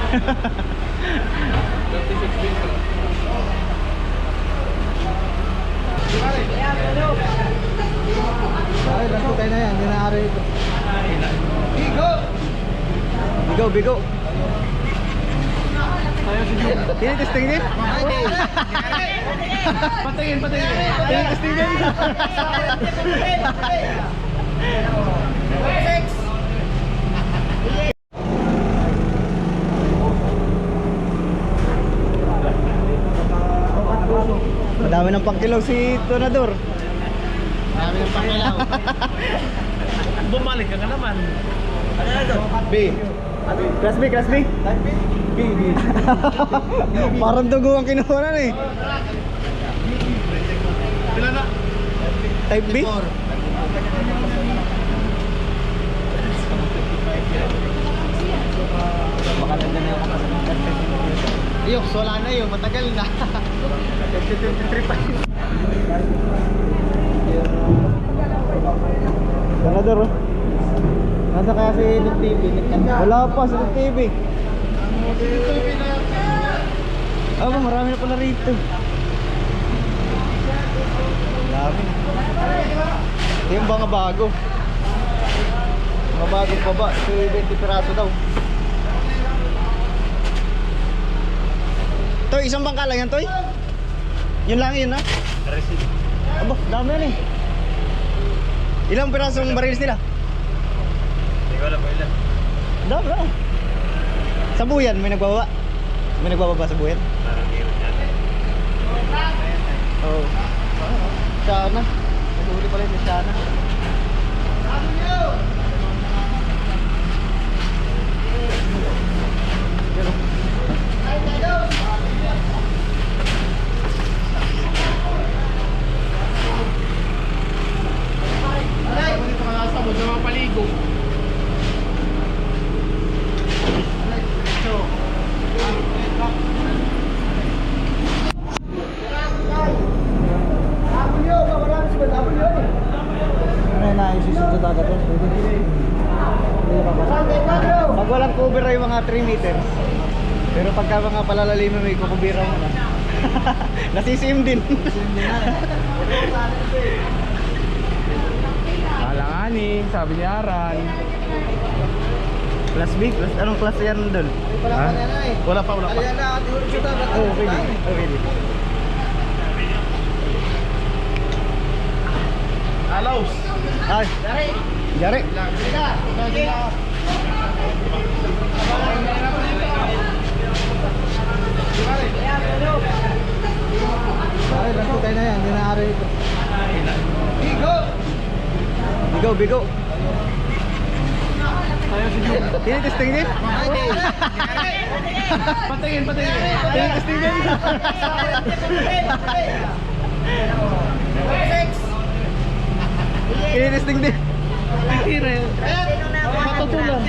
Ay, lasto tayo na yan. Hindi na ari ito. Bigo! Bigo, bigo. Tinitesting din? Patingin, patingin. Tinitesting din? Madami ng pangkilaw si Tonador. Marami ng pangilaw. Bumalik ka nga naman. B. Class B, class B. B, B. Parang dugo ang kinuha na eh. Pila na? Type B? Baka nandun na yung Ayok, wala na yun. Matagal na. 2023 pa yun. Tonador oh. Nasa kaya si TV? Wala pa sa TV. Ah, marami na pala rito. Dami. Ito yung mga bago. Mga bagong baba. Ito yung 20 piraso daw. Toy, isang bangka lang yan, Toy? Yun lang yun, ha? Aba, dami yan eh. Ilang pirasong barilis nila? Hindi ko alam po ilan. Dami lang. Sa buyan, may nagbababa? May nagbababa sa buyan? Parang meron yan. Oo. Sana. Naguli pala yung sana. Dito ka nasa mo, sa mga paligo. Ano na isusunod sa dagat yun? Pag walang cover ay mga 3 meters. Pero pagka mga palalalim may kukubira mo na. Nasisim din. Alanganin, sabi ni Aran. Class B? Anong class yan doon? Ha? Wala pa, wala pa. Oh, pwede. Oh, pwede. Alaus. Ay, Jari. Ay, lasto tayo na yan. Hindi na ari ito. Bigo! Bigo, bigo. Tinitesting din? Patingin, patingin. Tinitesting din? Tinitesting din? Tiril. Matutulan.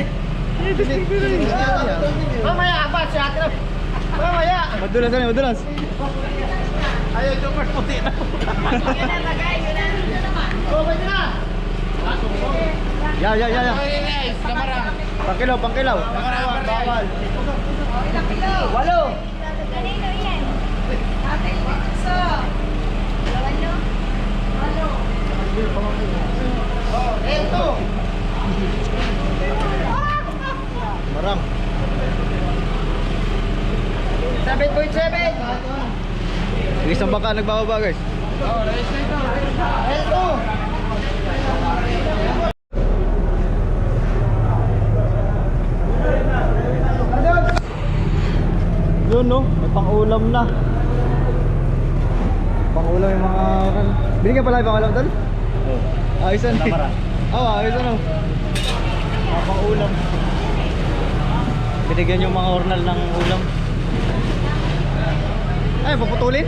Tinitesting din. Mamaya, apat siya. Mamaya. Madulas na, madulas. Ayaw, Jomar, puti na. Oh, pwede na. Ya, ya, ya, ya. Kamarang. Pangkilaw, pangkilaw. Kamarang, bawal. Walo. Kanino yan? Ate Lisa. Walo. Oh, eto. Marang. 7.7. Yung isang bangka nagbababa guys. Oh, raise na ito. Eto. Yun no, may pang-ulam na. Pang-ulam yung mga... Binigyan pala yung pang-ulam doon? Oo. Ayusan eh. Oo, ayusan o. Mga pang-ulam. Binigyan yung mga ornal ng ulam. Ay, paputulin?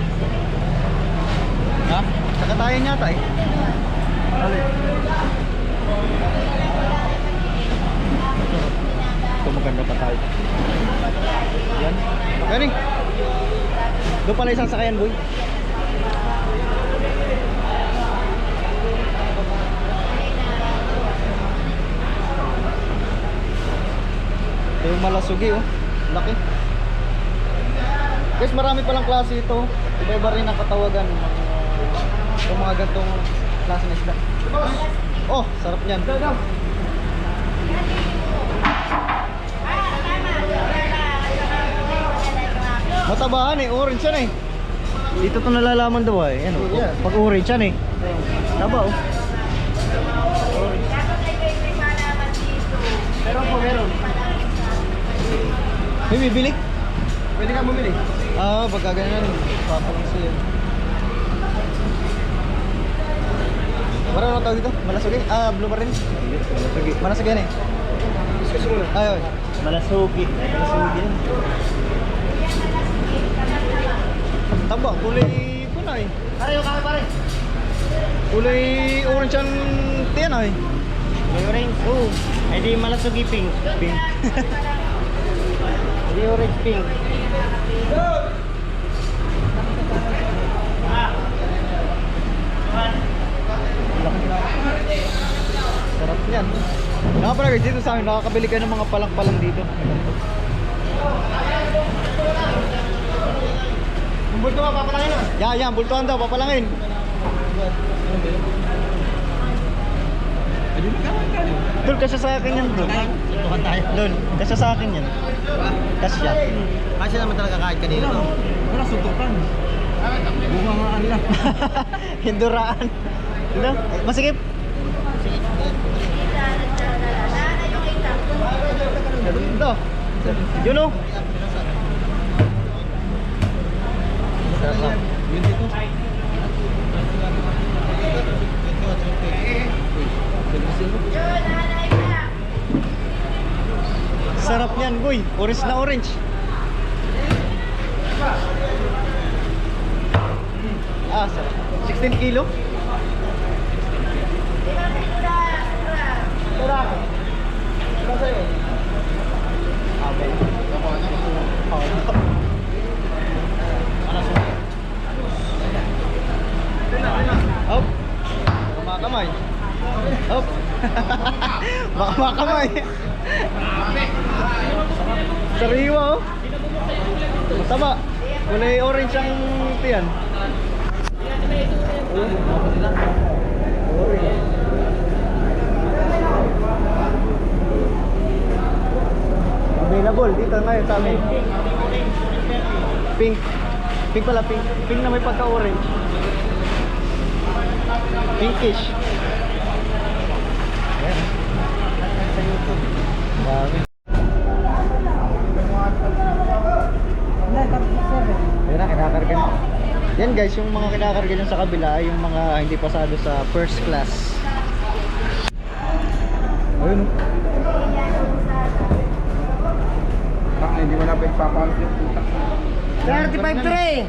Ha? Nakatayan yata eh. Alin? Ito maganda pa tayo. Yan. Okay. Doon pala isang sakayan, boy. Ito yung malasugi, oh. Laki. Guys, marami palang klase ito. Iba-iba rin ang katawagan ng mga gantong klase ng isda. Oh, sarap niyan. Matabahan eh, orange yan eh. Dito to nalalaman daw eh. Ano, pag orange yan eh. Taba oh. Meron po, meron. May bibili? Pwede ka bumili. Ah, pagka ganyan. Papalang siya. Parang ano tawag dito? Malasugi? Ah, blue pa rin? Malasugi. Malasugi yan eh. Excuse mo na. Ay, malasugi. Malasugi yan. Taba, kulay po na eh. Pare, yung kami pare. Kulay orange ang tiyan ay. May orange. Oo. Eh di malasugi pink. Pink. Di orange pink. Sarap yan. Nga pala guys, dito sa amin, nakakabili kayo ng mga palang-palang dito. Yung bulto mo, papalangin na. Yan, bultuhan daw, papalangin. Dul, kasya sa akin yan, Dul. Tukan tayo. Dul, kasya sa akin yan. Kasya. Kasi naman talaga kahit kanina. Wala sutukan. Bunga nga kanila. Hinduraan. Dito, masikip. Dito. Yun o. Sarap. Yun dito. Sarap niyan, boy. Orange na orange. Ah, sarap. 16 kilo. Hop. Makamay. Hop. Makamay. Sariwa oh. Masama. Kulay orange ang tiyan. Available dito ngayon sa amin. Pink. Pink pala, pink. Pink na may pagka-orange. Pinkish. Ayan. Sa YouTube. Dami. Ayan na, kinakarga na. Yan guys, yung mga kinakarga dyan sa kabila ay yung mga hindi pasado sa first class. Ayun. Hindi mo na pa ipapamit yung puta. 35-3!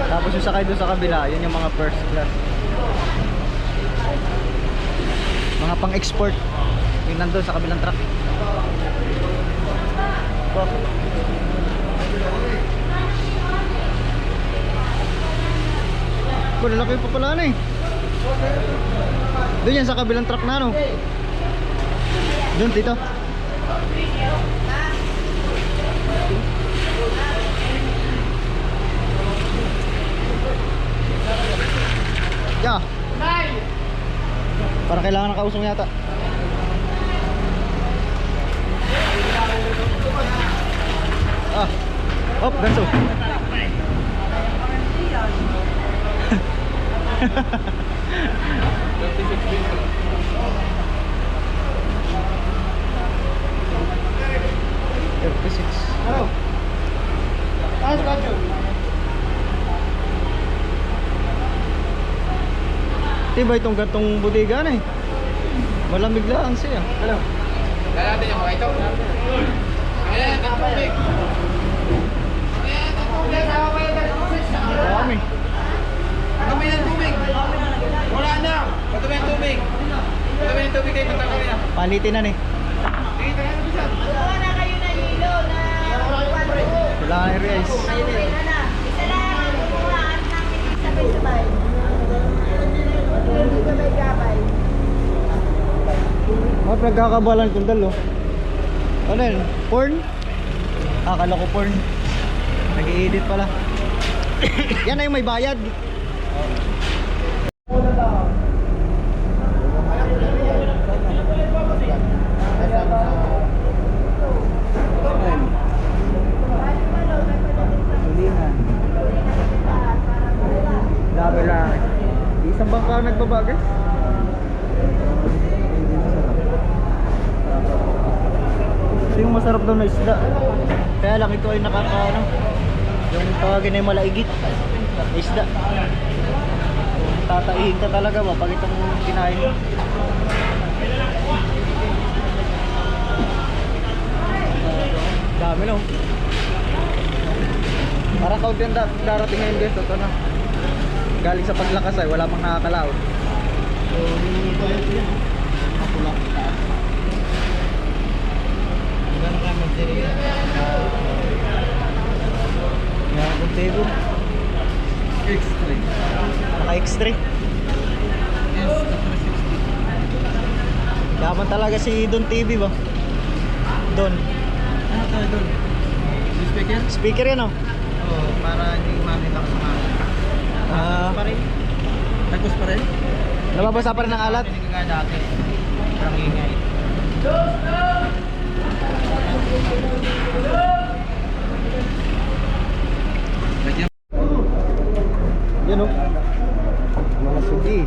Tapos yung sakay doon sa kabila, yun yung mga first class. Mga pang-export. Yung nandun sa kabilang truck. Lalaki pa pala na eh. Doon yan sa kabilang truck na ano. Doon dito. Yeah. Parang kailangan ng kausong yata. Ah. Hop, ganso. Ano? Taas ka, Joe. Diba itong gantong bodega na eh. Malamig lang siya. Hello. Kaya natin yung mga ito. Ayan, ang tubig. Ayan, ang tubig. Marami. Kami ng tubig. Wala na. Patuloy ang tubig. Patuloy ang tubig kayo tatanggalin na. Palitin na eh. Sige, tayo na bisa. Gawa na kayo na hilo na Wala na i-realize. Isa lang ang kumuha at namin sabay-sabay. Hindi gabay-gabay. Mga pinagkakabalan kong dalo. Ano yun? Porn? Akala ko porn. Nag-i-edit pala. Yan na yung may bayad. Dami lang. Isang bangka ang nagbaba, guys. Ito yung masarap daw na isda. Kaya lang ito ay nakakaano. Yung tawagin ay malaigit na isda. Tataihin ka talaga ba pag itong kinain mo. Dami no. Parang kaunti ang darating ngayon guys. Ito na. Galing sa paglakas ay wala pang nakakalaot. So, ako lang. Gano'n ka mag-direct? Yan ang table. Extra. Naka-X3. Yes, 360. Yaman talaga si Don TV ba? Don. Ano tayo doon? Speaker? Speaker yan oh. Oo, para hindi makita ka sa mga. Pa rin? Tagos pa rin? Nababasa pa rin ng alat. Hindi ka dati. Parang ingay. Yan oh. Mga sugi.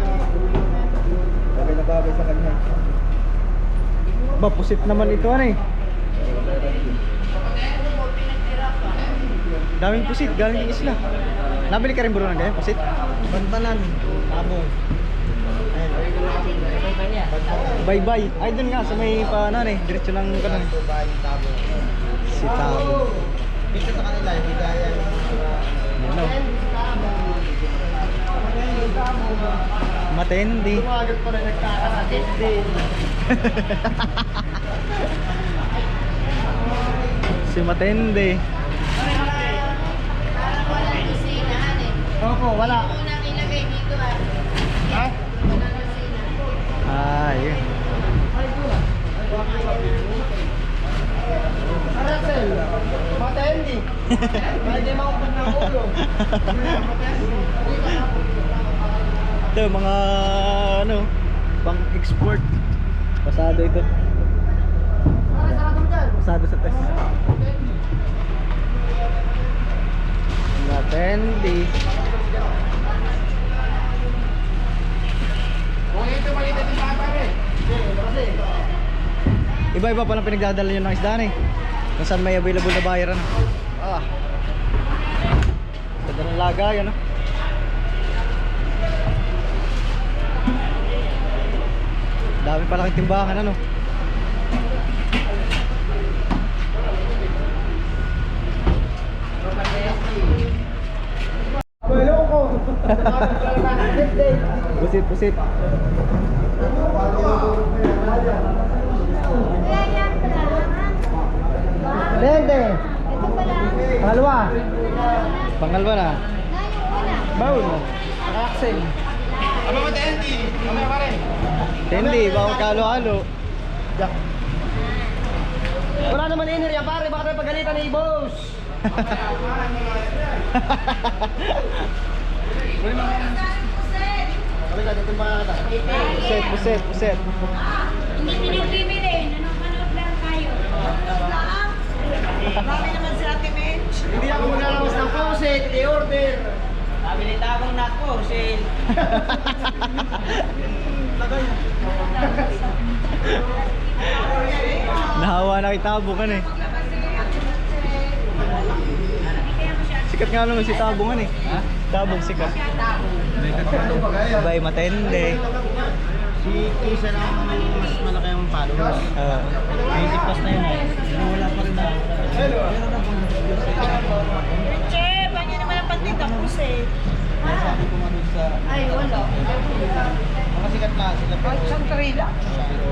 Bagay na bagay sa kanya. Ba, pusit naman ito ano eh. Daming pusit, galing yung isla. Nabili ka rin bro ng ganyan, pusit? Bantalan. Tabong. Bye-bye. Ay, dun nga, sa may paanan eh. Diretso ng kanan. Tabong. Si Tabo. Dito sa kanila, hindi kaya yung Yan oh. Matindi. Tumagat pa rin nagkakasakit din. Si Matindi. Parang walang kusinahan eh. Opo, wala. Unang ilagay dito ah. Ha? Walang kusina. Yun. Aracel, matendi. Hindi maupag ng ulo. Ito mga ano, pang export. Pasado ito. Pasado sa test. Natendi. Kung ito maliit din pa pare. Iba-iba palang pinagdadala nyo ng isda eh. Kung saan may available na buyer ano. Ganda ng lagay ano. Dami palang timbangan ano. Pusit. Dende. Ito pala. Pangalawa. Pangalwa na. Na yung una. Baul. Axel. Aba mo tendi. Mamaya pare. Tendi, bawang kalo-halo. Wala naman inir yan pare, baka tayo pagalitan ni boss. Kami natin itong mga kata. Puset. Hindi pinagbibili. Nanonood lang kayo. Marami naman sila Timench. Hindi ako maglalawas ng faucet, i-order. Bili tabong na for sale. Nahawa na kay Tabungan eh. Sikat nga naman si Tabungan eh. Tabong sikat. Bye, matende. Si Kisa na mas malaki ang followers. 20 plus na yun eh. Pero wala pa rin na. Che, banyo naman ang pantinda ko eh. Sabi ko nga dun sa Ay, wala. mga sikat na sila. Isang karila. Pero